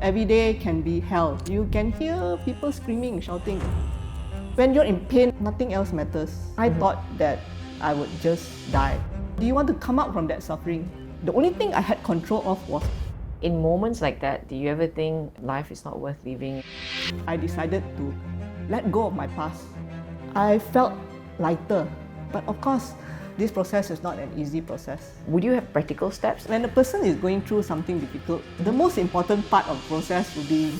Every day can be hell. You can hear people screaming, shouting. When you're in pain, nothing else matters. I thought that I would just die. Do you want to come out from that suffering? The only thing I had control of was In moments like that, do you ever think life is not worth living? I decided to let go of my past. I felt lighter. But of course, this process is not an easy process. Would you have practical steps? When a person is going through something difficult, the most important part of the process will be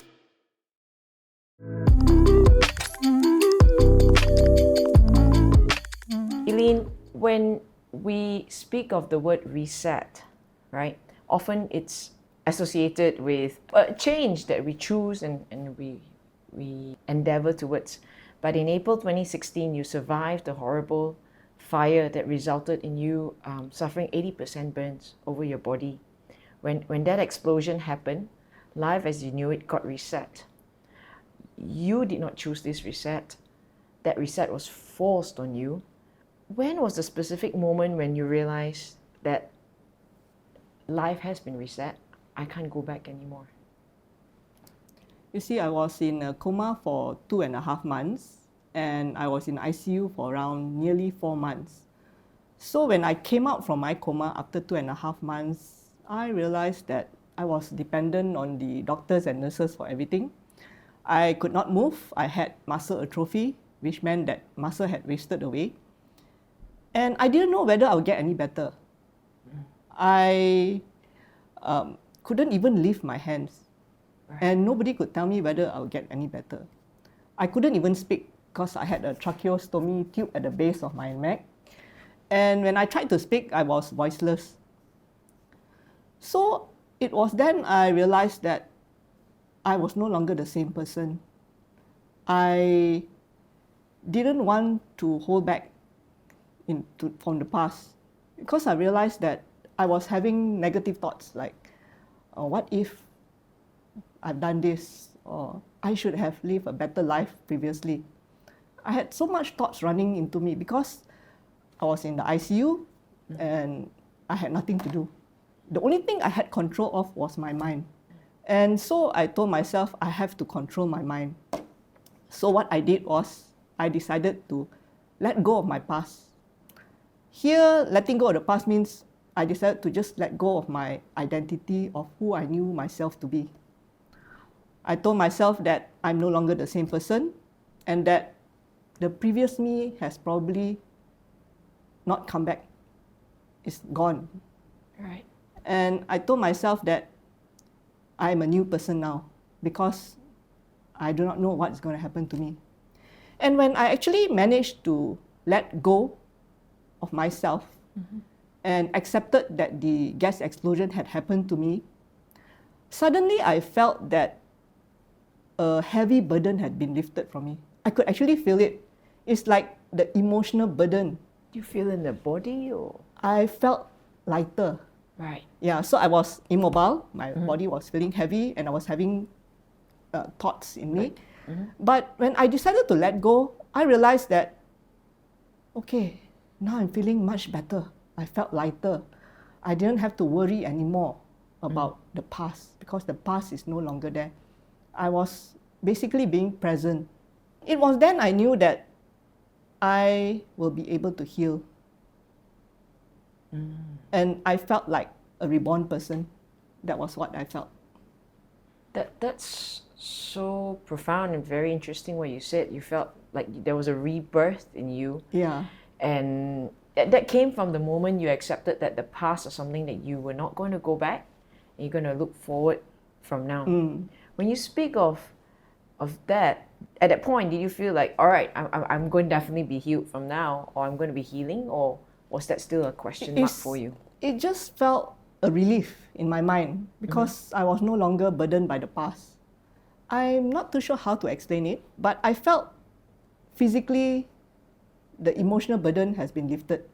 Eileyn, when we speak of the word reset, right, often it's associated with a change that we choose and we endeavor towards. But in April 2016, you survived a horrible fire that resulted in you suffering 80% burns over your body. When that explosion happened, life as you knew it got reset. You did not choose this reset. That reset was forced on you. When was the specific moment when you realized that life has been reset? I can't go back anymore. You see, I was in a coma for 2.5 months and I was in ICU for around nearly 4 months. So when I came out from my coma after 2.5 months, I realized that I was dependent on the doctors and nurses for everything. I could not move. I had muscle atrophy, which meant that muscle had wasted away. And I didn't know whether I would get any better. I couldn't even lift my hands. And nobody could tell me whether I would get any better. I couldn't even speak because I had a tracheostomy tube at the base of my neck. And when I tried to speak, I was voiceless. So it was then I realized that I was no longer the same person. I didn't want to hold back from the past because I realized that I was having negative thoughts like, what if I've done this, or I should have lived a better life previously. I had so much thoughts running into me because I was in the ICU and I had nothing to do. The only thing I had control of was my mind. And so I told myself I have to control my mind. So what I did was I decided to let go of my past. Here, letting go of the past means I decided to just let go of my identity of who I knew myself to be. I told myself that I'm no longer the same person and that the previous me has probably not come back. It's gone. Right. And I told myself that I'm a new person now because I do not know what's going to happen to me. And when I actually managed to let go of myself and accepted that the gas explosion had happened to me, suddenly I felt that a heavy burden had been lifted from me. I could actually feel it. It's like the emotional burden. Do you feel in the body or? I felt lighter. Right. Yeah, so I was immobile. My body was feeling heavy and I was having thoughts in me. But when I decided to let go, I realized that, okay, now I'm feeling much better. I felt lighter. I didn't have to worry anymore about the past because the past is no longer there. I was basically being present. It was then I knew that I will be able to heal. And I felt like a reborn person. That was what I felt. That's so profound and very interesting what you said. You felt like there was a rebirth in you. Yeah. And that came from the moment you accepted that the past is something that you were not going to go back and you're going to look forward from now. When you speak of that, at that point, did you feel like, all right, I'm going to definitely be healed from now, or I'm going to be healing, or was that still a question mark for you? It just felt a relief in my mind because I was no longer burdened by the past. I'm not too sure how to explain it, but I felt physically the emotional burden has been lifted.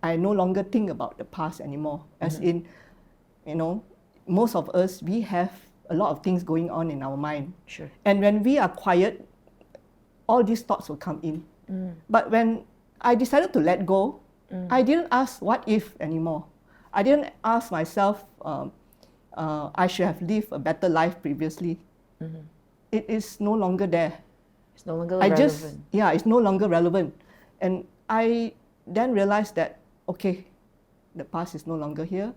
I no longer think about the past anymore. As in, most of us, we have a lot of things going on in our mind. Sure. And when we are quiet, all these thoughts will come in. But when I decided to let go, I didn't ask what if anymore. I didn't ask myself, I should have lived a better life previously. It is no longer there. It's no longer relevant. It's no longer relevant. And I then realized that, okay, the past is no longer here.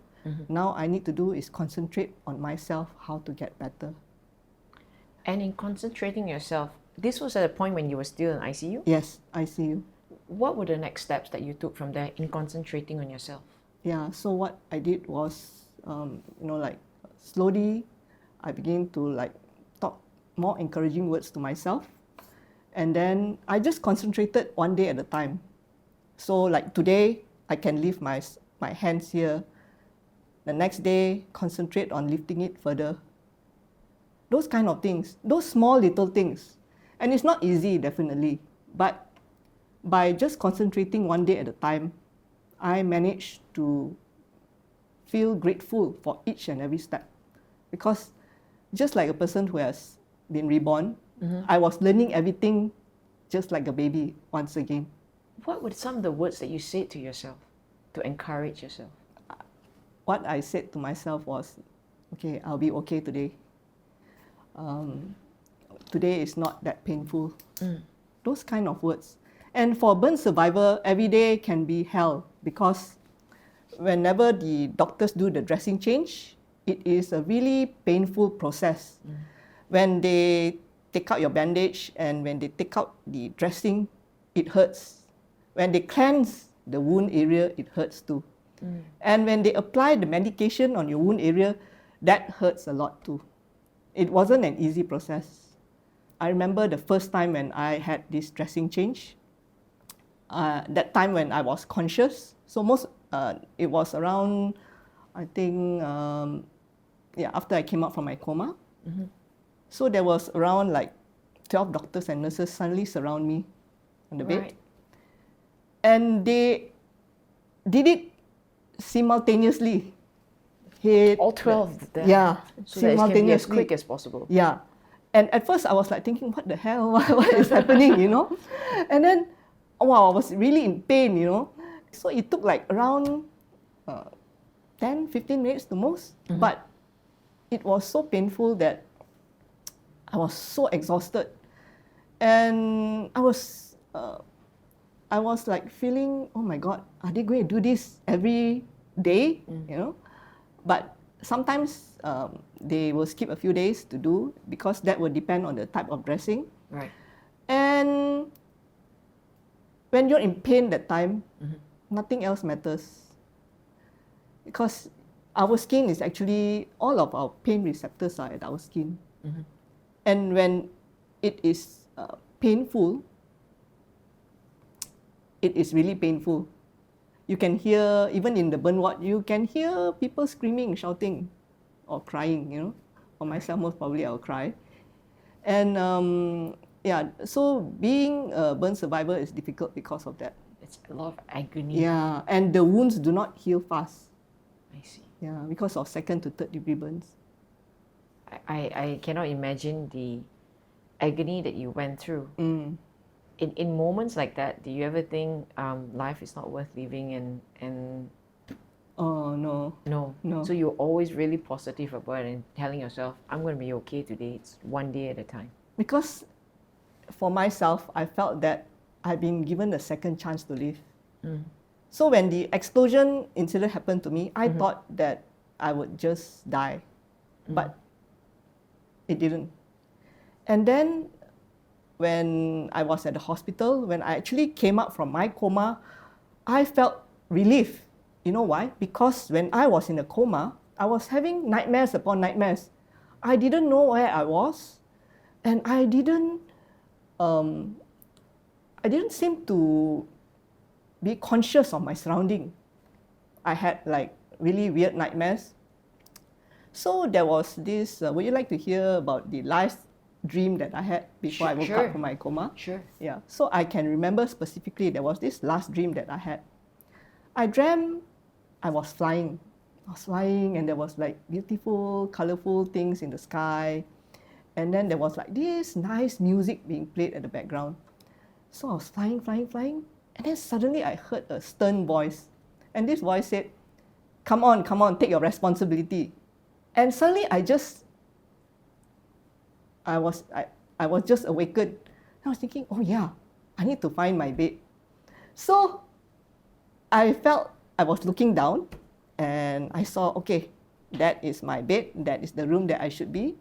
Now I need to do is concentrate on myself, how to get better. And in concentrating yourself, this was at a point when you were still in ICU? Yes, ICU. What were the next steps that you took from there in concentrating on yourself? Yeah, so what I did was, slowly I began to talk more encouraging words to myself. And then I just concentrated one day at a time. So like today, I can lift my hands here. The next day, concentrate on lifting it further. Those kind of things, those small little things. And it's not easy, definitely. But by just concentrating one day at a time, I managed to feel grateful for each and every step. Because just like a person who has been reborn, I was learning everything just like a baby once again. What were some of the words that you said to yourself to encourage yourself? What I said to myself was, okay, I'll be okay today. Today is not that painful. Those kind of words. And for a burn survivor, every day can be hell because whenever the doctors do the dressing change, it is a really painful process. When they take out your bandage and when they take out the dressing, it hurts. When they cleanse the wound area, it hurts too. And when they apply the medication on your wound area, that hurts a lot too. It wasn't an easy process. I remember the first time when I had this dressing change, that time when I was conscious. So it was around, I think, after I came out from my coma. So there was around 12 doctors and nurses suddenly surround me on the bed. And they did it simultaneously. All 12? Yeah, so that it can be as quick as possible. Yeah. And at first I was thinking, what the hell? What is happening, And then, wow, I was really in pain, So it took around 10, 15 minutes the most. But it was so painful that I was so exhausted. And I was feeling, oh my God, are they going to do this every day, But sometimes they will skip a few days to do because that will depend on the type of dressing. Right. And when you're in pain that time, nothing else matters. Because our skin is actually, all of our pain receptors are at our skin. And when it is painful, it is really painful. You can hear, even in the burn ward, you can hear people screaming, shouting, or crying, For myself, most probably I'll cry. And so being a burn survivor is difficult because of that. It's a lot of agony. Yeah, and the wounds do not heal fast. I see. Yeah, because of 2nd to 3rd degree burns. I cannot imagine the agony that you went through. In moments like that, do you ever think life is not worth living and Oh, no. No. So you're always really positive about it and telling yourself, I'm going to be okay today. It's one day at a time. Because for myself, I felt that I've been given a second chance to live. So when the explosion incident happened to me, I thought that I would just die. But it didn't. And then when I was at the hospital, when I actually came out from my coma, I felt relief. You know why? Because when I was in a coma, I was having nightmares upon nightmares. I didn't know where I was, and I didn't seem to be conscious of my surrounding. I had really weird nightmares. So there was this, would you like to hear about the last dream that I had before I woke up from my coma? Sure. Yeah. So I can remember specifically there was this last dream that I had. I dreamt I was flying. And there was beautiful, colorful things in the sky. And then there was this nice music being played at the background. So I was flying. And then suddenly I heard a stern voice. And this voice said, come on, take your responsibility. And suddenly I was just awakened. I was thinking, oh yeah, I need to find my bed. So I felt I was looking down and I saw, okay, that is my bed, that is the room that I should be.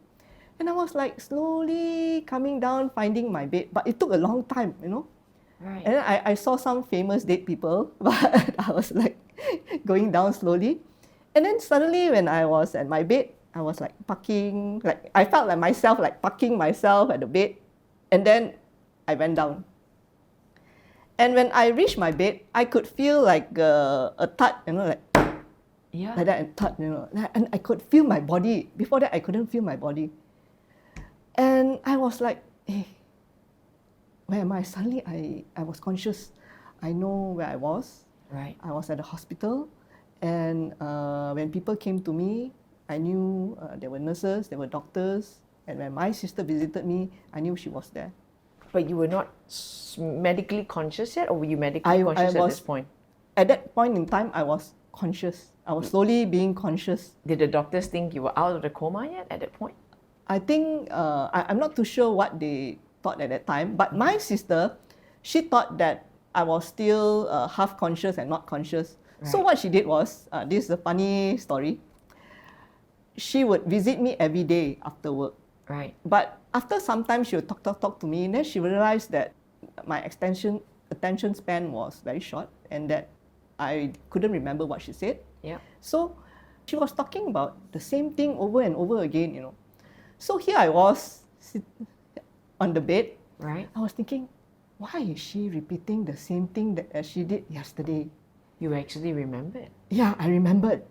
And I was like slowly coming down, finding my bed, but it took a long time, you know. Right. And then I saw some famous dead people, but I was like going down slowly. And then suddenly when I was at my bed, I was like pucking, like I felt like myself, like pucking myself at the bed. And then I went down. And when I reached my bed, I could feel like a thud, you know, like that and thud, you know. And I could feel my body. Before that, I couldn't feel my body. And I was like, hey, where am I? Suddenly I was conscious. I know where I was. Right. I was at the hospital. And when people came to me, I knew there were nurses, there were doctors. And when my sister visited me, I knew she was there. But you were not medically conscious yet, or were you medically conscious at this point? At that point in time, I was conscious. I was slowly being conscious. Did the doctors think you were out of the coma yet at that point? I think, I'm not too sure what they thought at that time, but my sister, she thought that I was still half conscious and not conscious. Right. So what she did was, this is a funny story. She would visit me every day after work. Right. But after some time, she would talk to me, and then she realized that my attention span was very short, and that I couldn't remember what she said. Yeah. So she was talking about the same thing over and over again, you know. So here I was on the bed. Right. I was thinking, why is she repeating the same thing that she did yesterday? You actually remembered? Yeah, I remembered.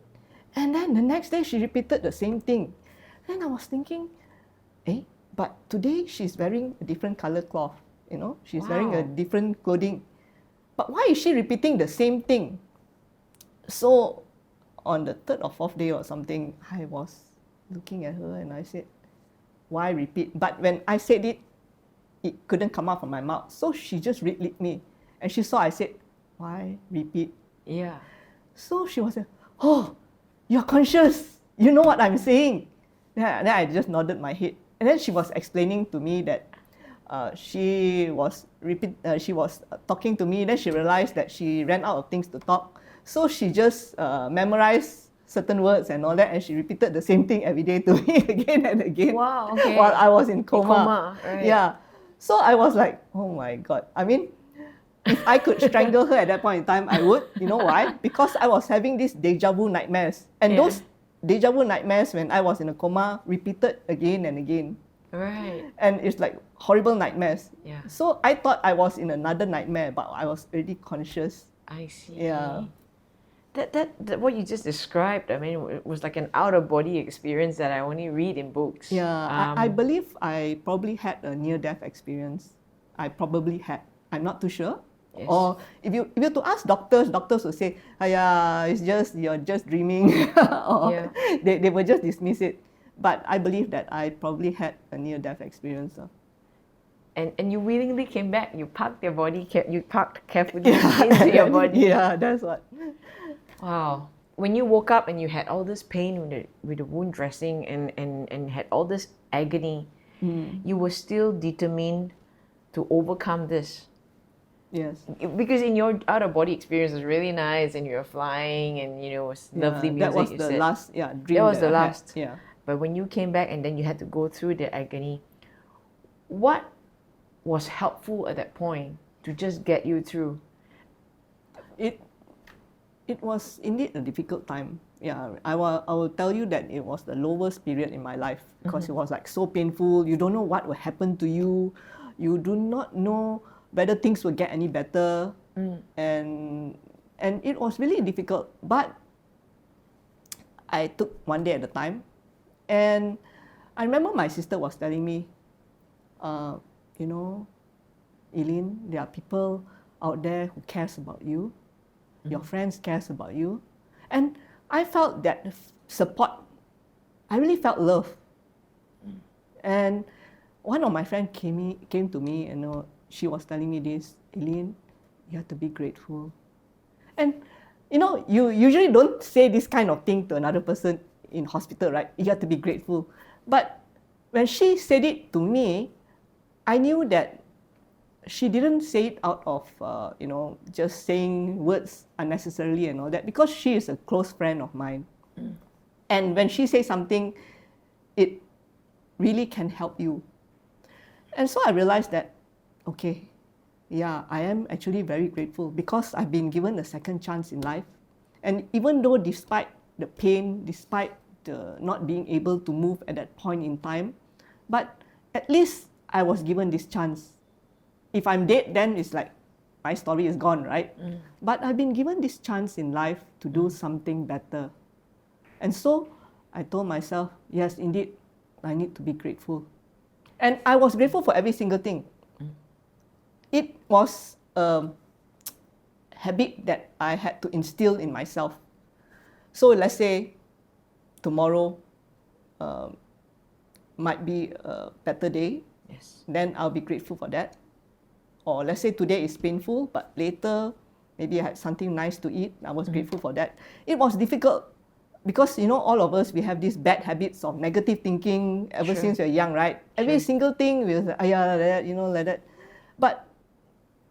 And then the next day she repeated the same thing. Then I was thinking, but today she's wearing a different color cloth, you know, she's wearing a different clothing. But why is she repeating the same thing? So on the third or fourth day or something, I was looking at her and I said, why repeat? But when I said it, it couldn't come out from my mouth. So she just lit me. And she saw I said, why repeat? Yeah. So she was like, oh, you're conscious. You know what I'm saying. Then I just nodded my head. And then she was explaining to me that she was talking to me. Then she realized that she ran out of things to talk. So she just memorized certain words and all that, and she repeated the same thing every day to me again and again. Wow, okay. While I was in coma. Right. Yeah. So I was like, oh my God. I mean, if I could strangle her at that point in time, I would. You know why? Because I was having these deja vu nightmares. And those deja vu nightmares when I was in a coma repeated again and again. Right. And it's like horrible nightmares. Yeah. So I thought I was in another nightmare, but I was already conscious. I see. Yeah. That what you just described, I mean, it was like an out-of-body experience that I only read in books. Yeah, I believe I probably had a near-death experience. I probably had. I'm not too sure. Yes. Or if you to ask doctors will say, yeah, it's just, you're just dreaming. Or they will just dismiss it. But I believe that I probably had a near-death experience. And you willingly came back. You packed your body, you packed carefully into your body. Yeah, that's what. Wow. When you woke up and you had all this pain with the wound dressing and had all this agony, you were still determined to overcome this. Yes. Because in your out-of-body experience, it was really nice, and you were flying, and it was lovely music. That was the last dream. That was the last. Yeah. But when you came back and then you had to go through the agony, what was helpful at that point to just get you through? It was indeed a difficult time. Yeah, I will tell you that it was the lowest period in my life because it was like so painful. You don't know what will happen to you. You do not know whether things will get any better. And it was really difficult. But I took one day at a time. And I remember my sister was telling me, Eileyn, there are people out there who cares about you. Your friends cares about you. And I felt that support. I really felt love. And one of my friends came to me and she was telling me this, Eileyn, you have to be grateful. And you usually don't say this kind of thing to another person. in hospital, right? You have to be grateful. But when she said it to me, I knew that she didn't say it out of, just saying words unnecessarily and all that, because she is a close friend of mine. And when she says something, it really can help you. And so I realized that, okay, yeah, I am actually very grateful because I've been given a second chance in life. And even though despite the pain, despite the not being able to move at that point in time, but at least I was given this chance. If I'm dead, then it's like my story is gone, right? But I've been given this chance in life to do something better. And so I told myself, yes, indeed, I need to be grateful. And I was grateful for every single thing. It was a habit that I had to instill in myself. So let's say tomorrow might be a better day. Yes. Then I'll be grateful for that. Or let's say today is painful, but later maybe I had something nice to eat. I was grateful for that. It was difficult because, all of us, we have these bad habits of negative thinking ever since we're young, right? Every single thing we'll say, like that. But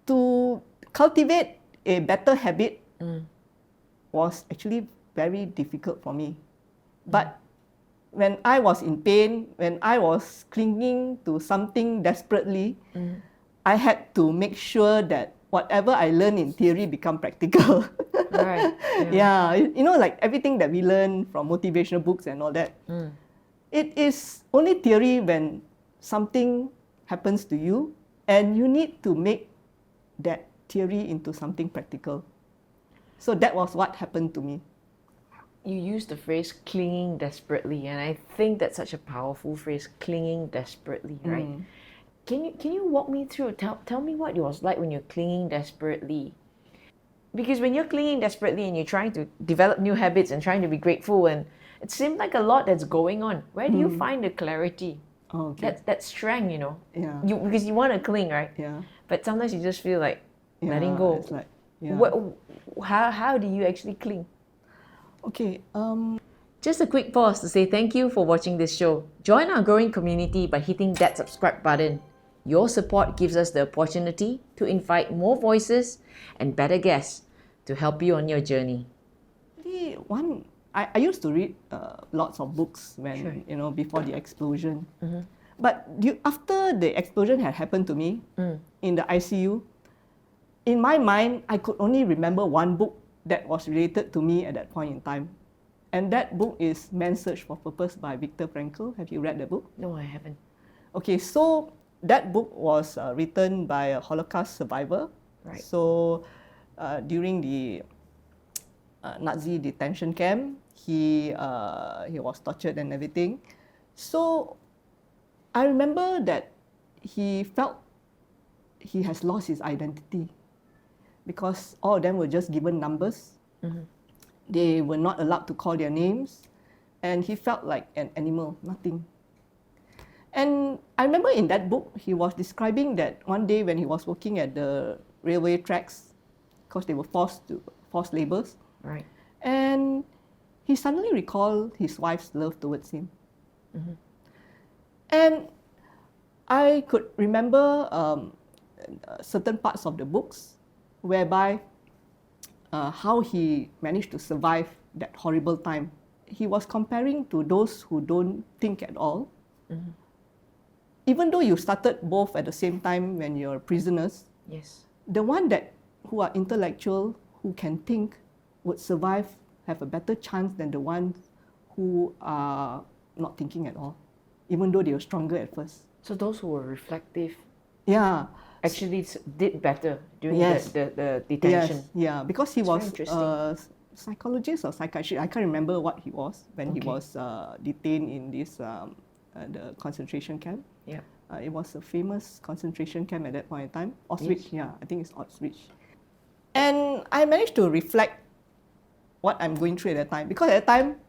to cultivate a better habit was actually very difficult for me. But when I was in pain, when I was clinging to something desperately, I had to make sure that whatever I learned in theory become practical. Right. Yeah, like everything that we learn from motivational books and all that, it is only theory when something happens to you and you need to make that theory into something practical. So that was what happened to me. You used the phrase clinging desperately, and I think that's such a powerful phrase, clinging desperately, right? Can you walk me through, tell me what it was like when you're clinging desperately? Because when you're clinging desperately and you're trying to develop new habits and trying to be grateful, and it seemed like a lot that's going on. Where do you find the clarity? Okay. That strength, Yeah. Because you want to cling, right? Yeah. But sometimes you just feel like letting Yeah, go. it's like, yeah. How do you actually cling? Okay. Just a quick pause to say thank you for watching this show. Join our growing community by hitting that subscribe button. Your support gives us the opportunity to invite more voices and better guests to help you on your journey. I used to read lots of books when, before the explosion. But after the explosion had happened to me in the ICU, in my mind, I could only remember one book that was related to me at that point in time. And that book is Man's Search for Purpose by Viktor Frankl. Have you read the book? No, I haven't. Okay, so that book was written by a Holocaust survivor. Right. So during the Nazi detention camp, he was tortured and everything. So I remember that he felt he has lost his identity because all of them were just given numbers. They were not allowed to call their names, and he felt like an animal, nothing. And I remember in that book, he was describing that one day when he was working at the railway tracks, because they were forced labors, Right. and he suddenly recalled his wife's love towards him. And I could remember certain parts of the books whereby how he managed to survive that horrible time. He was comparing to those who don't think at all. Even though you started both at the same time when you're prisoners, Yes. the one who are intellectual, who can think, would survive, have a better chance than the ones who are not thinking at all, even though they were stronger at first. So those who were reflective Yeah. actually did better during Yes. the detention. Yes, yeah, because he It's very was interesting. a psychologist or psychiatrist. I can't remember what he was when he Okay. was detained in this the concentration camp. Yeah. It was a famous concentration camp at that point in time. Auschwitz, Yes. yeah, I think it's Auschwitz. And I managed to reflect what I'm going through at that time, because at that time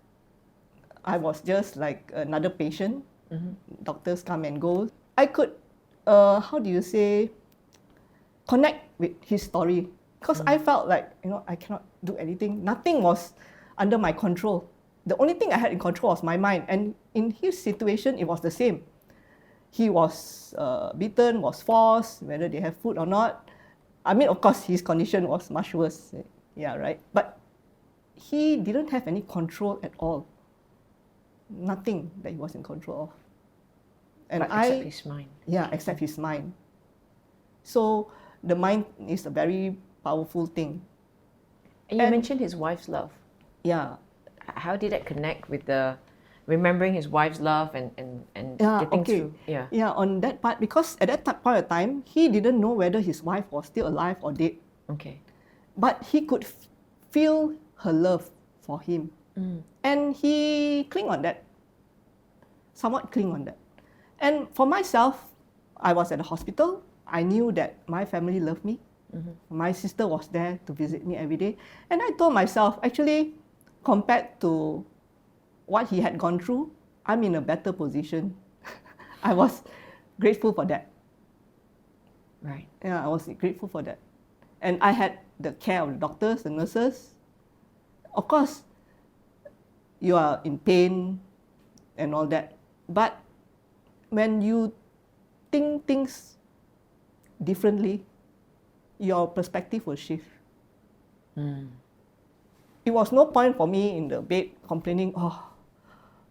I was just like another patient. Doctors come and go. I could, how do you say, connect with his story, because I felt like I cannot do anything. Nothing was under my control. The only thing I had in control was my mind. And in his situation, it was the same. He was beaten, was forced, whether they have food or not. I mean, of course, his condition was much worse. Yeah, right. But he didn't have any control at all. Nothing that he was in control of. And except his mind. Yeah, except his mind. So the mind is a very powerful thing. And you mentioned his wife's love. Yeah. How did that connect with the remembering his wife's love and getting through? Yeah. Yeah, on that part, because at that point of time, he didn't know whether his wife was still alive or dead. Okay. But he could feel her love for him. And he clung on that. Somewhat cling on that. And for myself, I was at the hospital. I knew that my family loved me. My sister was there to visit me every day. And I told myself, actually, compared to what he had gone through, I'm in a better position. I was grateful for that. Right. Yeah, I was grateful for that. And I had the care of the doctors, the nurses. Of course, you are in pain and all that. But when you think things differently, your perspective will shift. It was no point for me in the bed complaining,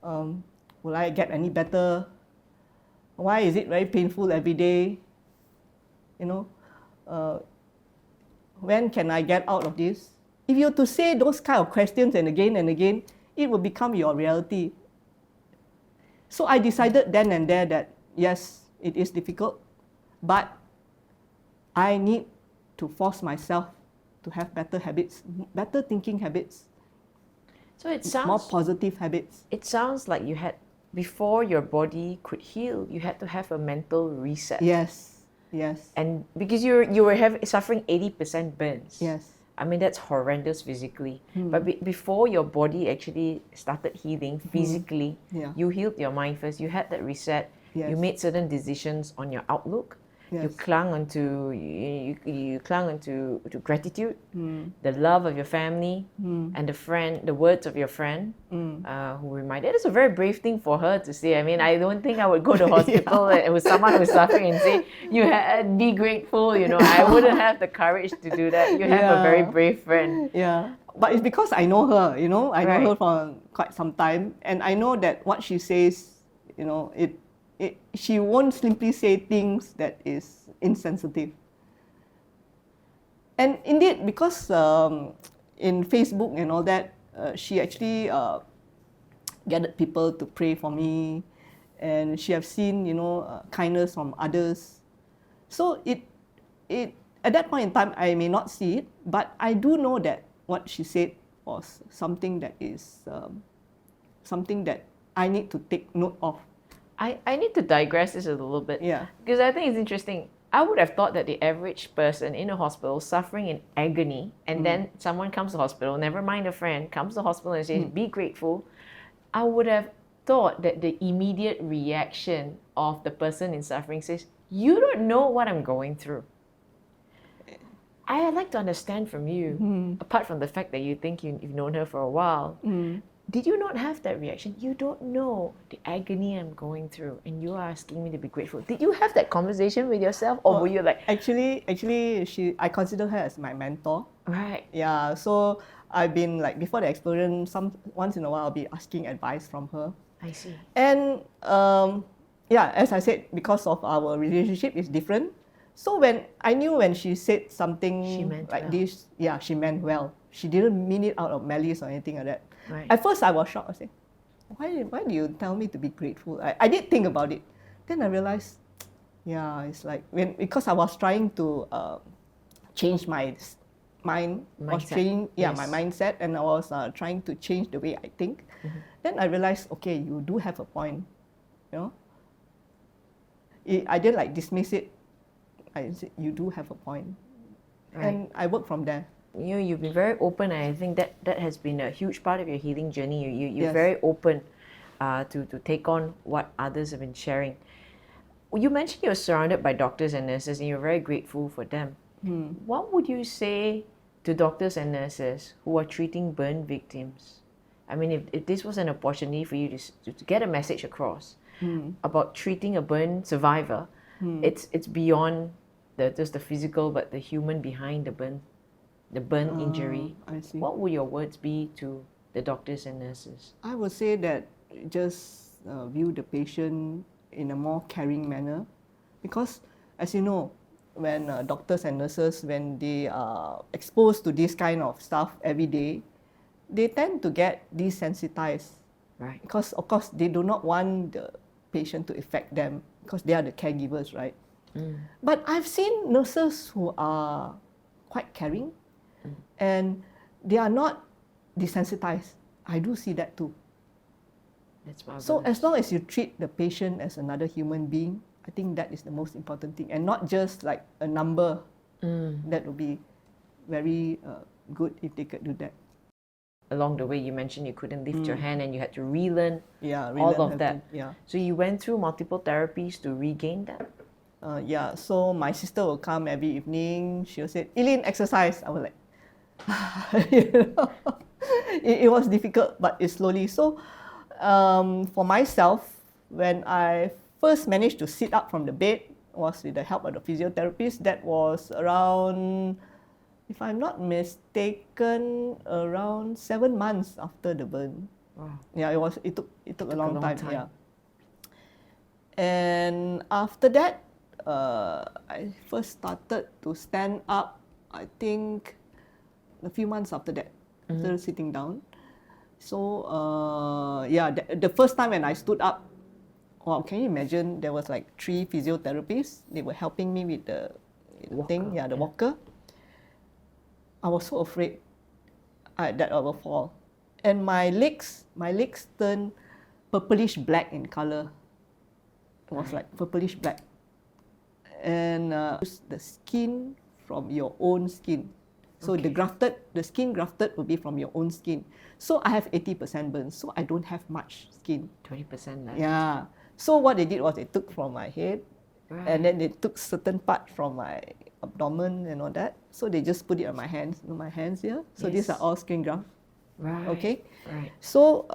will I get any better? Why is it very painful every day? When can I get out of this? If you were to say those kind of questions and again, it will become your reality. So I decided then and there that yes, it is difficult, but I need to force myself to have better habits, better thinking habits. So it sounds more positive habits. It sounds like you had, before your body could heal, you had to have a mental reset. Yes. And because you were suffering 80% burns. Yes. I mean, that's horrendous physically. But before your body actually started healing physically, you healed your mind first. You had that reset. Yes. You made certain decisions on your outlook. Yes. You clung onto gratitude, the love of your family, and the words of your friend, who reminded. It's a very brave thing for her to say. I mean, I don't think I would go to hospital with someone who's suffering and say, be grateful. I wouldn't have the courage to do that. You have a very brave friend. Yeah. But it's because I know her, I know Right. her for quite some time, and I know that what she says, she won't simply say things that is insensitive. And indeed, because in Facebook and all that, she actually gathered people to pray for me, and she have seen, kindness from others. So it at that point in time, I may not see it, but I do know that what she said was something that is something that I need to take note of. I need to digress this a little bit. Yeah. Because I think it's interesting. I would have thought that the average person in a hospital suffering in agony, and then someone comes to the hospital, never mind a friend, comes to the hospital and says, be grateful. I would have thought that the immediate reaction of the person in suffering says, you don't know what I'm going through. I'd like to understand from you, apart from the fact that you think you've known her for a while, did you not have that reaction? You don't know the agony I'm going through, and you are asking me to be grateful. Did you have that conversation with yourself, or were you like... Actually, I consider her as my mentor. Right. Yeah, so I've been like, before the explosion, once in a while I'll be asking advice from her. I see. And as I said, because of our relationship is different, so when she said something like this, she meant well. She didn't mean it out of malice or anything like that. Right. At first I was shocked. I said, why do you tell me to be grateful? I did think about it. Then I realized, it's like, because I was trying to change my mind, my mindset, and I was trying to change the way I think. Then I realized, okay, you do have a point. I didn't like dismiss it. I said, you do have a point. Right. And I worked from there. You've been very open, and I think that has been a huge part of your healing journey. You're very open to take on what others have been sharing. You mentioned you're surrounded by doctors and nurses, and you're very grateful for them. What would you say to doctors and nurses who are treating burn victims I mean, if this was an opportunity for you to get a message across about treating a burn survivor, it's beyond just the physical, but the human behind the burn injury. I see. What would your words be to the doctors and nurses? I would say that just view the patient in a more caring manner, because as you know, when doctors and nurses, when they are exposed to this kind of stuff every day, they tend to get desensitized. Right. Because of course they do not want the patient to affect them because they are the caregivers, right? But I've seen nurses who are quite caring and they are not desensitized. I do see that too. That's marvelous. So as long as you treat the patient as another human being, I think that is the most important thing, and not just like a number. That would be very good if they could do that. Along the way, you mentioned you couldn't lift your hand and you had to relearn Yeah, all relearn of how that. to- yeah. So you went through multiple therapies to regain that? Yeah, so my sister will come every evening. She'll say, "Eileyn, exercise." I was like, you know, it was difficult, but it's slowly. So for myself, when I first managed to sit up from the bed, was with the help of the physiotherapist. That was around, if I'm not mistaken, around 7 months after the burn. Wow. Yeah, it took a long time. Yeah. And after that, I first started to stand up, I think a few months after that, after sitting down. So yeah, the first time when I stood up, wow, can you imagine? There was like 3 physiotherapists. They were helping me with the thing, the walker. I was so afraid that I will fall, and my legs turned purplish black in color. It was like purplish black, and the skin from your own skin. So the skin grafted will be from your own skin. So I have 80% burns, so I don't have much skin. 20% left. Yeah. So what they did was they took from my head, and then they took certain part from my abdomen and all that. So they just put it on my hands here. So these are all skin graft. Right. Okay. Right. So,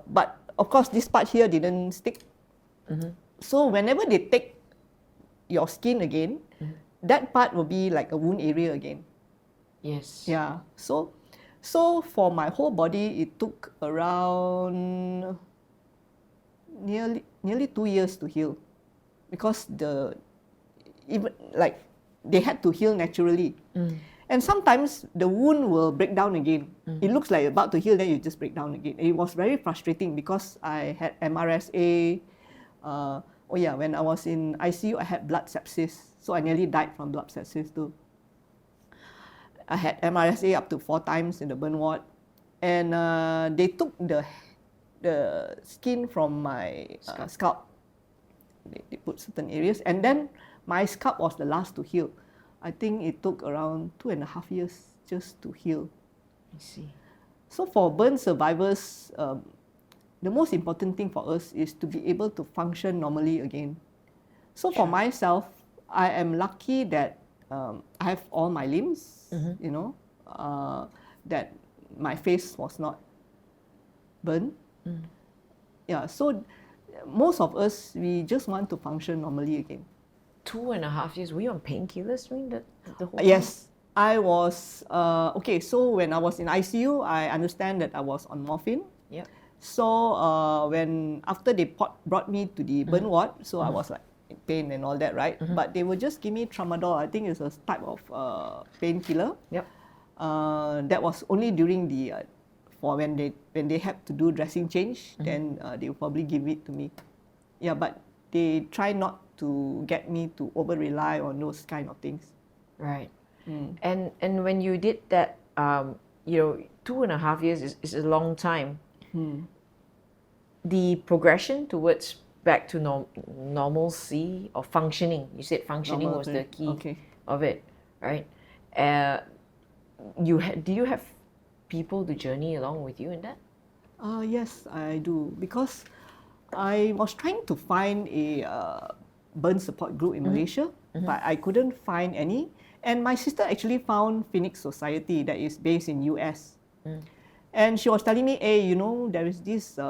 but of course this part here didn't stick. So whenever they take your skin again, that part will be like a wound area again. Yes. Yeah. So for my whole body, it took around nearly 2 years to heal, because they had to heal naturally. And sometimes the wound will break down again. It looks like about to heal, then you just break down again. It was very frustrating because I had MRSA. When I was in ICU, I had blood sepsis. So I nearly died from blood sepsis too. I had MRSA up to 4 times in the burn ward. And they took the skin from my scalp. They put certain areas. And then my scalp was the last to heal. I think it took around 2.5 years just to heal. I see. So for burn survivors, the most important thing for us is to be able to function normally again. So for myself, I am lucky that I have all my limbs, that my face was not burned. Yeah, so most of us, we just want to function normally again. 2.5 years, were you on painkillers during the whole time? Yes, I was, so when I was in ICU, I understand that I was on morphine. Yep. So after they brought me to the burn ward, so I was like in pain and all that, right? But they would just give me tramadol. I think it's a type of painkiller. Yep. That was only during the for when they had to do dressing change, then they will probably give it to me. Yeah, but they try not to get me to over rely on those kind of things. Right. And when you did that, 2.5 years is a long time. The progression towards back to normalcy or functioning, you said functioning was the key of it, right? Do you have people to journey along with you in that? Yes, I do, because I was trying to find a burn support group in Malaysia, but I couldn't find any. And my sister actually found Phoenix Society that is based in US. And she was telling me, hey, you know, there is this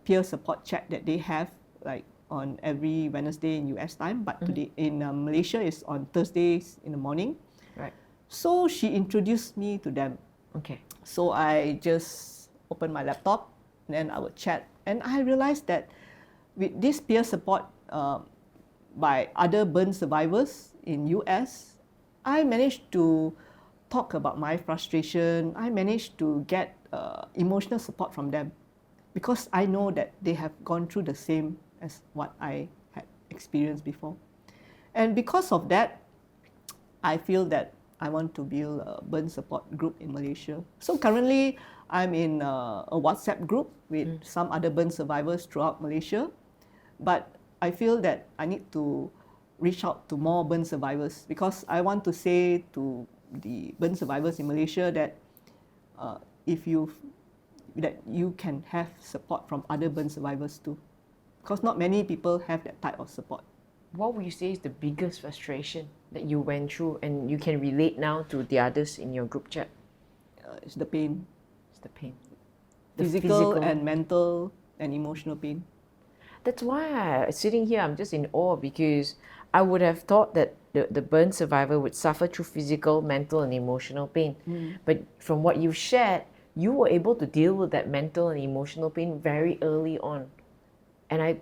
peer support chat that they have like on every Wednesday in US time, but today in Malaysia is on Thursdays in the morning. Right. So she introduced me to them. Okay. So I just opened my laptop, and then I would chat. And I realized that with this peer support by other burn survivors in US, I managed to talk about my frustration. I managed to get emotional support from them because I know that they have gone through the same as what I had experienced before. And because of that, I feel that I want to build a burn support group in Malaysia. So currently, I'm in a WhatsApp group with some other burn survivors throughout Malaysia. But I feel that I need to reach out to more burn survivors because I want to say to the burn survivors in Malaysia that that you can have support from other burn survivors too, because not many people have that type of support. What would you say is the biggest frustration that you went through and you can relate now to the others in your group chat? It's the pain. It's the pain. Physical and mental and emotional pain. That's why sitting here, I'm just in awe because I would have thought that the burn survivor would suffer through physical, mental, and emotional pain. But from what you've shared, you were able to deal with that mental and emotional pain very early on. And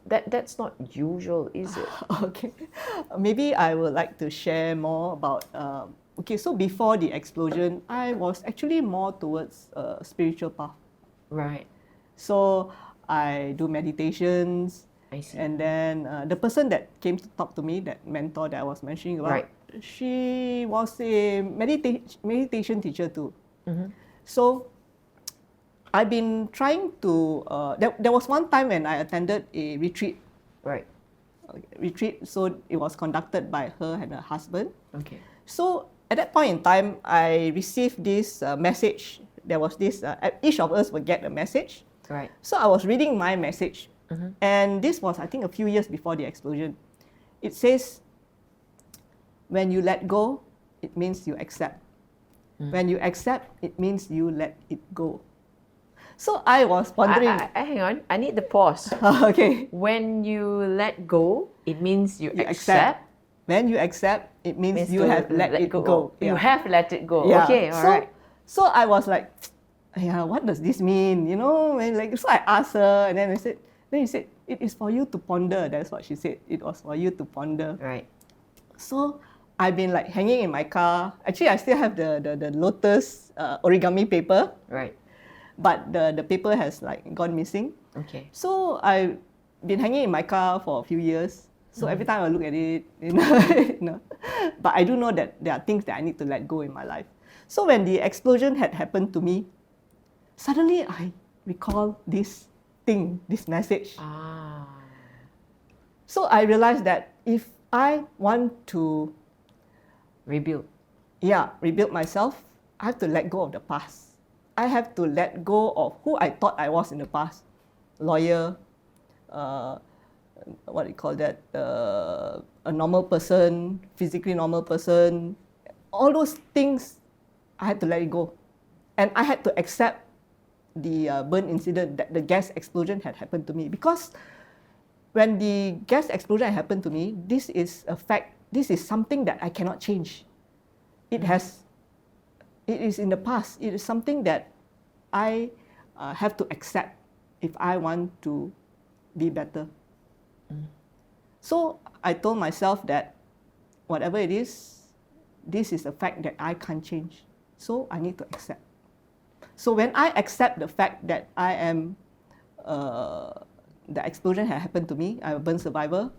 that's not usual, is it? Okay. Maybe I would like to share more about, so before the explosion, I was actually more towards a spiritual path. Right. So I do meditations. I see. And then the person that came to talk to me, that mentor that I was mentioning about, she was a meditation teacher too. So I've been trying to, there was one time when I attended a retreat. Right. Retreat, so it was conducted by her and her husband. Okay. So at that point in time, I received this message. There was this, each of us would get a message. Right. So I was reading my message. And this was, I think, a few years before the explosion. It says, when you let go, it means you accept. When you accept, it means you let it go. So I was wondering. Hang on, I need the pause. Okay. When you let go, it means you accept. When you accept, it means you have let it go. You have let it go. Yeah. Okay, all right. So I was like, yeah, what does this mean? You know, so I asked her, and then he said, it is for you to ponder. That's what she said. It was for you to ponder. Right. So I've been like hanging in my car. Actually, I still have the lotus origami paper. Right. But the paper has like gone missing. Okay. So I've been hanging in my car for a few years. So every time I look at it, but I do know that there are things that I need to let go in my life. So when the explosion had happened to me, suddenly I recall this thing, this message. So I realized that if I want to rebuild myself, I have to let go of the past. I have to let go of who I thought I was in the past. Lawyer, what do you call that? A normal person, physically normal person. All those things, I had to let it go. And I had to accept the burn incident, that the gas explosion had happened to me. Because when the gas explosion happened to me, this is a fact. This is something that I cannot change. It is in the past. It is something that I have to accept if I want to be better. So I told myself that whatever it is, this is a fact that I can't change. So I need to accept. So when I accept the fact that I am, the explosion had happened to me, I'm a burn survivor,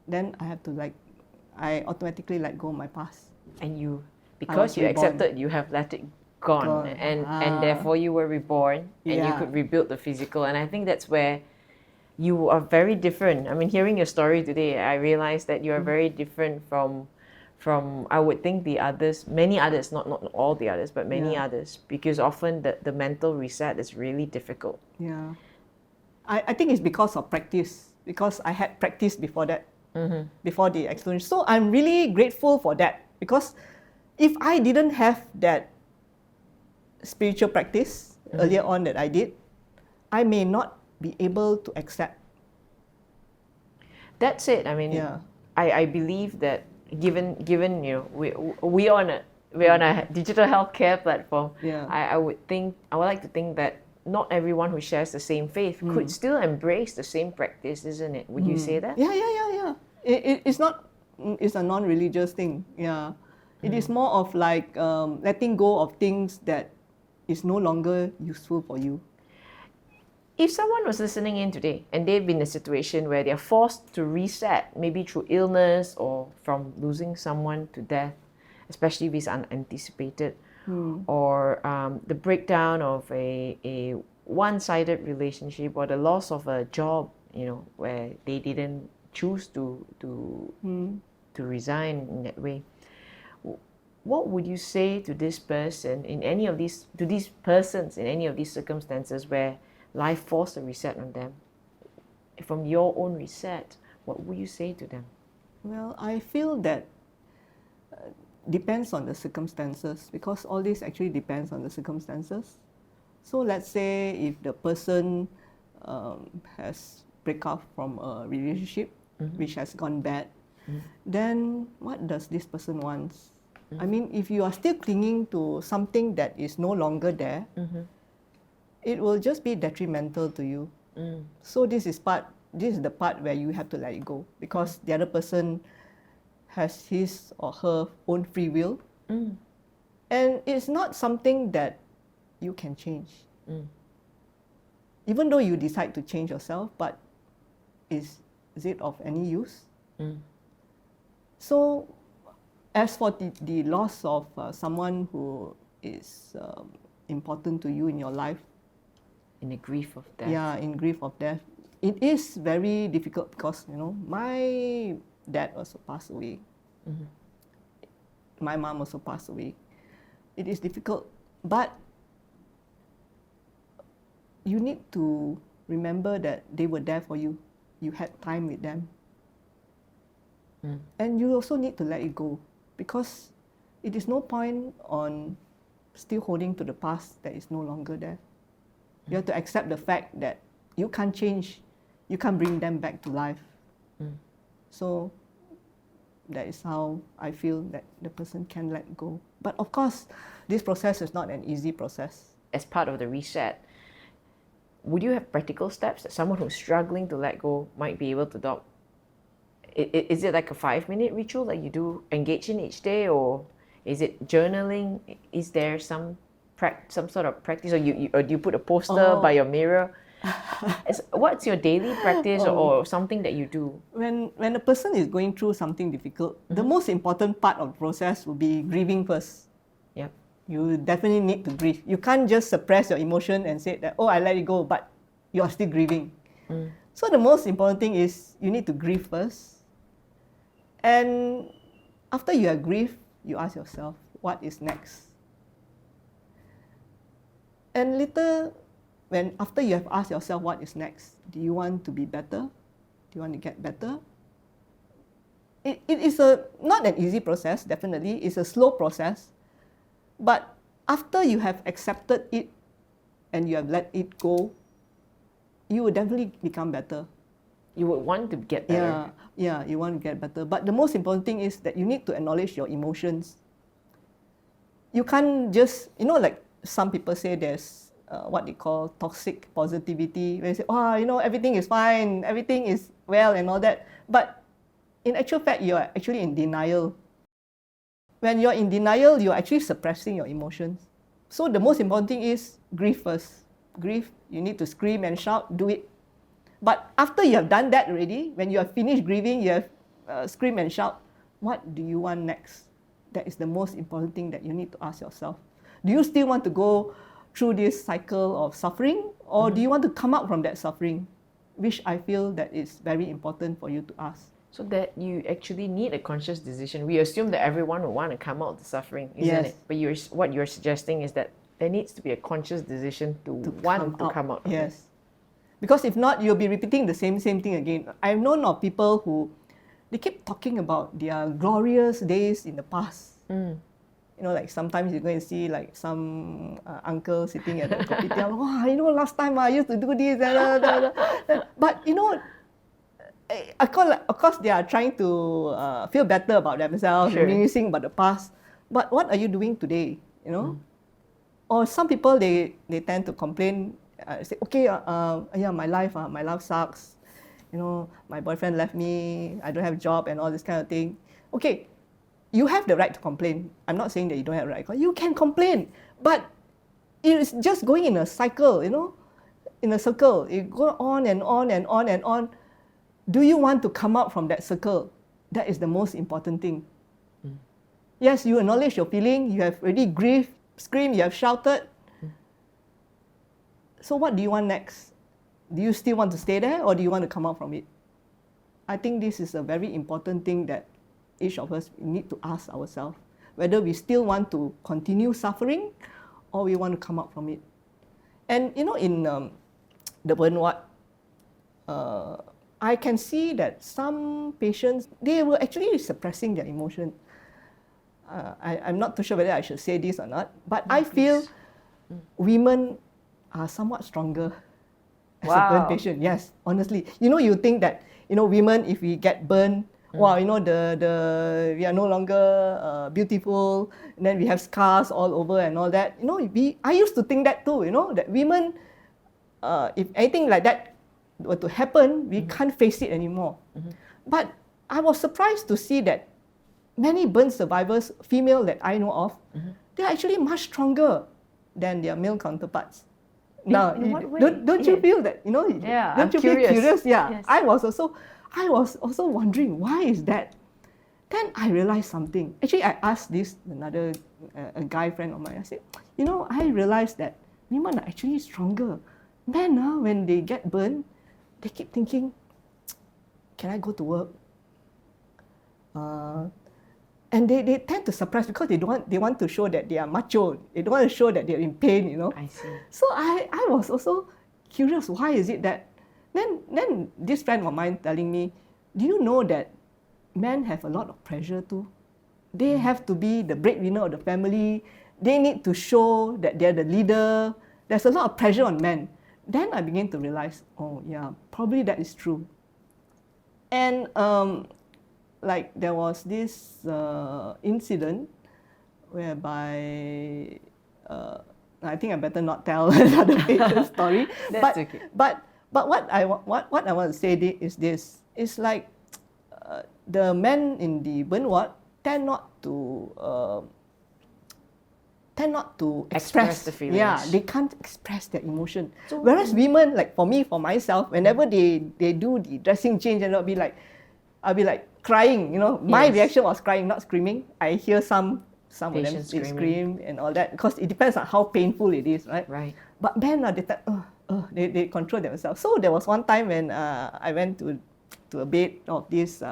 then I automatically let go of my past. And because you accepted, you have let it gone. And therefore you were reborn and you could rebuild the physical. And I think that's where you are very different. I mean, hearing your story today, I realized that you are very different from I would think the others, many others, not all the others, but many others, because often the mental reset is really difficult. Yeah. I think it's because of practice, because I had practice before that, before the explosion. So I'm really grateful for that, because if I didn't have that spiritual practice, earlier on that I did, I may not be able to accept. That's it. I mean, Yeah. I believe that given we're on a digital healthcare platform. Yeah. I would like to think that not everyone who shares the same faith could still embrace the same practice, isn't it? Would you say that? Yeah. It's not. It's a non-religious thing. Yeah. It is more of like letting go of things that is no longer useful for you. If someone was listening in today and they've been in a situation where they're forced to reset, maybe through illness or from losing someone to death, especially if it's unanticipated, or the breakdown of a one-sided relationship, or the loss of a job, where they didn't choose to resign in that way, what would you say to this person to these persons in any of these circumstances where life forced a reset on them? From your own reset, what would you say to them? Well, I feel that depends on the circumstances, because all this actually depends on the circumstances. So let's say if the person has break up from a relationship which has gone bad, then what does this person want? I mean, if you are still clinging to something that is no longer there, it will just be detrimental to you. So this is the part where you have to let it go, because the other person has his or her own free will, and it's not something that you can change. Even though you decide to change yourself, but is it of any use? So as for the loss of someone who is important to you in your life, In the grief of death. yeah, in grief of death, it is very difficult, because my dad also passed away. My mom also passed away. It is difficult, but you need to remember that they were there for you. You had time with them. And you also need to let it go, because it is no point on still holding to the past that is no longer there. You have to accept the fact that you can't change, you can't bring them back to life. So that is how I feel that the person can let go. But of course, this process is not an easy process. As part of the reset, would you have practical steps that someone who's struggling to let go might be able to adopt? Is it like a 5-minute ritual that you do engage in each day, or is it journaling? Is there some sort of practice, or do you put a poster by your mirror? What's your daily practice or something that you do? When a person is going through something difficult, the most important part of the process will be grieving first. Yep. You definitely need to grieve. You can't just suppress your emotion and say that, I let it go, but you are still grieving. So the most important thing is you need to grieve first. And after you have grieved, you ask yourself, what is next? And later, after you have asked yourself what is next, do you want to be better? Do you want to get better? It is not an easy process, definitely. It's a slow process. But after you have accepted it and you have let it go, you will definitely become better. You would want to get better. Yeah, you want to get better. But the most important thing is that you need to acknowledge your emotions. You can't just, like some people say there's what they call toxic positivity, where they say, everything is fine, everything is well and all that. But in actual fact, you're actually in denial. When you're in denial, you're actually suppressing your emotions. So the most important thing is grieve first. Grieve, you need to scream and shout, do it. But after you have done that already, when you have finished grieving, you have scream and shout, what do you want next? That is the most important thing that you need to ask yourself. Do you still want to go through this cycle of suffering, or do you want to come out from that suffering? Which I feel that is very important for you to ask. So that you actually need a conscious decision. We assume that everyone will want to come out of the suffering, isn't it? But what you're suggesting is that there needs to be a conscious decision to want to come out of it. Yes. Because if not, you'll be repeating the same thing again. I've known of people who, they keep talking about their glorious days in the past. like sometimes you go and see like some uncle sitting at the kopitiam. Wow, last time I used to do this. But of course, they are trying to feel better about themselves, Sure. reminiscing about the past. But what are you doing today? Or some people they tend to complain. Say, okay, yeah, my life sucks. My boyfriend left me. I don't have a job and all this kind of thing. Okay, you have the right to complain. I'm not saying that you don't have the right. You can complain, but it's just going in a cycle. In a circle. You go on and on and on and on. Do you want to come out from that circle? That is the most important thing. Yes, you acknowledge your feeling. You have already grieved, screamed, you have shouted. So what do you want next? Do you still want to stay there, or do you want to come out from it? I think this is a very important thing that each of us need to ask ourselves, whether we still want to continue suffering or we want to come out from it. And in the burn ward, I can see that some patients, they were actually suppressing their emotion. I'm not too sure whether I should say this or not, but I feel women are somewhat stronger as a burn patient. Yes, honestly. You think that, women, if we get burned, wow, we are no longer beautiful, and then we have scars all over and all that. I used to think that too, that women, if anything like that were to happen, we can't face it anymore. But I was surprised to see that many burn survivors, female that I know of, they're actually much stronger than their male counterparts. Now, in what way? don't you feel that? Yeah, don't I'm you feel curious? Yeah, Yes. I was also wondering, why is that? Then I realized something. Actually, I asked another a guy friend of mine. I said, I realized that women are actually stronger. Men, when they get burned, they keep thinking, can I go to work? And they tend to suppress because they want to show that they are macho. They don't want to show that they're in pain, I see. So I was also curious, why is it that? Then this friend of mine telling me, do you know that men have a lot of pressure too? They have to be the breadwinner of the family. They need to show that they're the leader. There's a lot of pressure on men. Then I began to realize, oh yeah, probably that is true. And like there was this incident whereby I think I better not tell another patient's story. That's okay. But what I want to say is this: it's like the men in the burn ward tend not to express the feelings. Yeah, they can't express their emotion. Whereas women, like for myself, whenever they do the dressing change, and I'll be like crying. My reaction was crying, not screaming. I hear some of them they scream and all that because it depends on how painful it is, right? Right. But men they control themselves. So there was one time when I went to a bed of this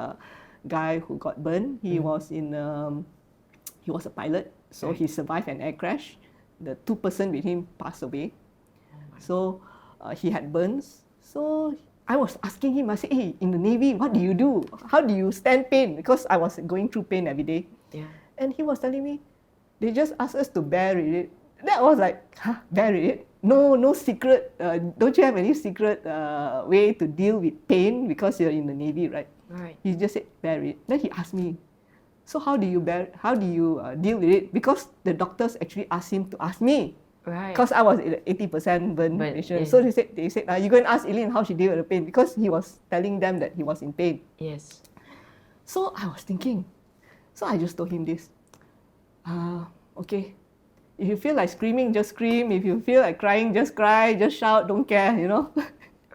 guy who got burned. He was he was a pilot, so he survived an air crash. The 2 person with him passed away. So he had burns. So I was asking him, I said, hey, in the Navy, what do you do? How do you stand pain? Because I was going through pain every day. Yeah. And he was telling me, they just asked us to bear with it. That was like, bear with it? No secret, don't you have any secret way to deal with pain because you're in the Navy, right? Right. He just said, bear with it. Then he asked me, so how do you deal with it? Because the doctors actually asked him to ask me. Right. Because I was 80% burn patient. Yeah. So they said, you go and ask Eileyn how she deal with the pain, because he was telling them that he was in pain. Yes. So I was thinking. So I just told him this. Okay, if you feel like screaming, just scream. If you feel like crying, just cry, just shout, don't care,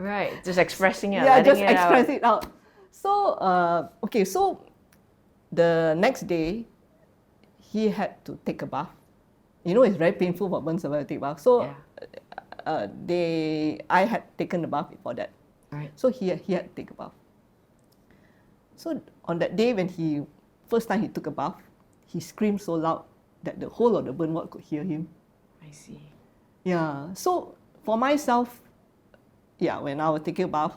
Right, just expressing it. Yeah, just letting it express out. it out. So, okay, so the next day, he had to take a bath. It's very painful for burn survivor to take a bath. So, I had taken the bath before that. Right. So he had to take a bath. So on that day when first time he took a bath, he screamed so loud that the whole of the burn ward could hear him. I see. Yeah. So for myself, when I was taking a bath,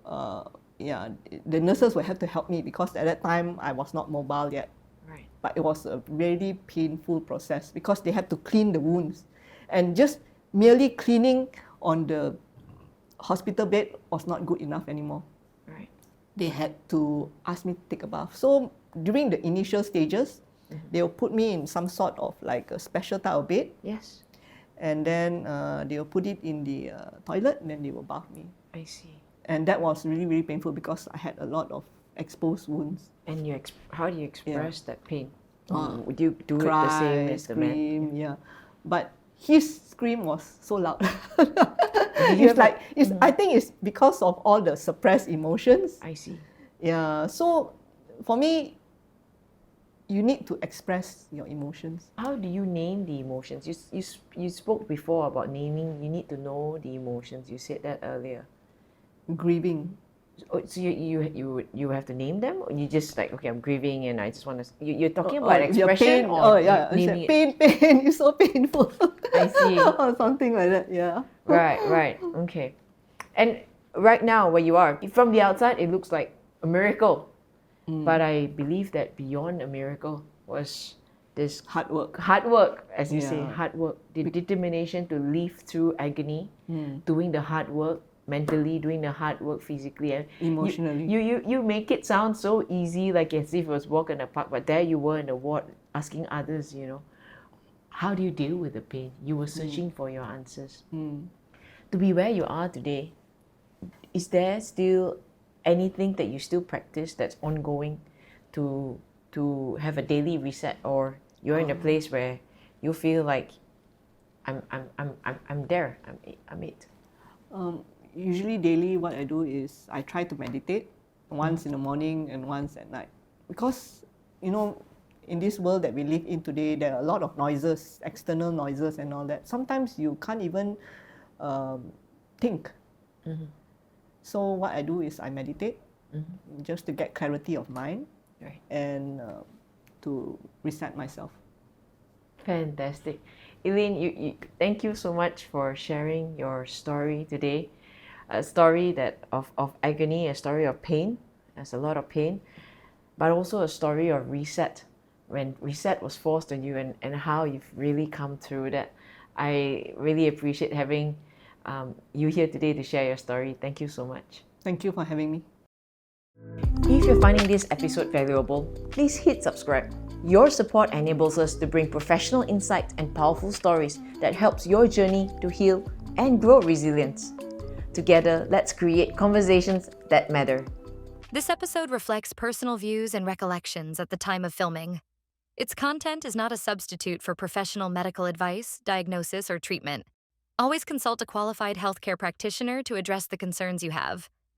the nurses would have to help me because at that time I was not mobile yet. Right. but it was a really painful process because they had to clean the wounds. And just merely cleaning on the hospital bed was not good enough anymore. Right. They had to ask me to take a bath. So during the initial stages, they will put me in some sort of like a special type of bed. Yes. And then they will put it in the toilet, and then they will bath me. I see. And that was really, really painful because I had a lot of exposed wounds. And how do you express that pain? Ah, Would you do Cry, it the same as the man? scream, yeah. But his scream was so loud. you It's like, I think it's because of all the suppressed emotions. I see. Yeah, so for me, you need to express your emotions. How do you name the emotions? You spoke before about naming. You need to know the emotions. You said that earlier. Grieving. So you have to name them, or you just like, okay, I'm grieving and I just want to. You're talking about your expression pain. or Yeah, naming it? pain, it's so painful. I see. Or something like that, yeah. Right. Okay. And right now, where you are, from the outside, it looks like a miracle. But I believe that beyond a miracle was this Hard work. hard work, as you say, Yeah. hard work, the determination to live through agony, doing the hard work mentally, doing the hard work physically, and Emotionally. You make it sound so easy, like as if it was walk in the park. But there you were in the ward, asking others, how do you deal with the pain? You were searching for your answers. To be where you are today, is there still anything that you still practice that's ongoing to have a daily reset, or you're in a place where you feel like I'm there, I'm it? Usually daily what I do is I try to meditate once in the morning and once at night. Because, in this world that we live in today, there are a lot of noises, external noises and all that. Sometimes you can't even think. So what I do is I meditate just to get clarity of mind, Right. and to reset myself. Fantastic. Eileyn, you thank you so much for sharing your story today. A story of agony, a story of pain. There's a lot of pain, but also a story of reset, when reset was forced on you, and how you've really come through that. I really appreciate having you here today to share your story. Thank you so much. Thank you for having me. If you're finding this episode valuable, please hit subscribe. Your support enables us to bring professional insights and powerful stories that helps your journey to heal and grow resilience. Together, let's create conversations that matter. This episode reflects personal views and recollections at the time of filming. Its content is not a substitute for professional medical advice, diagnosis, or treatment. Always consult a qualified healthcare practitioner to address the concerns you have.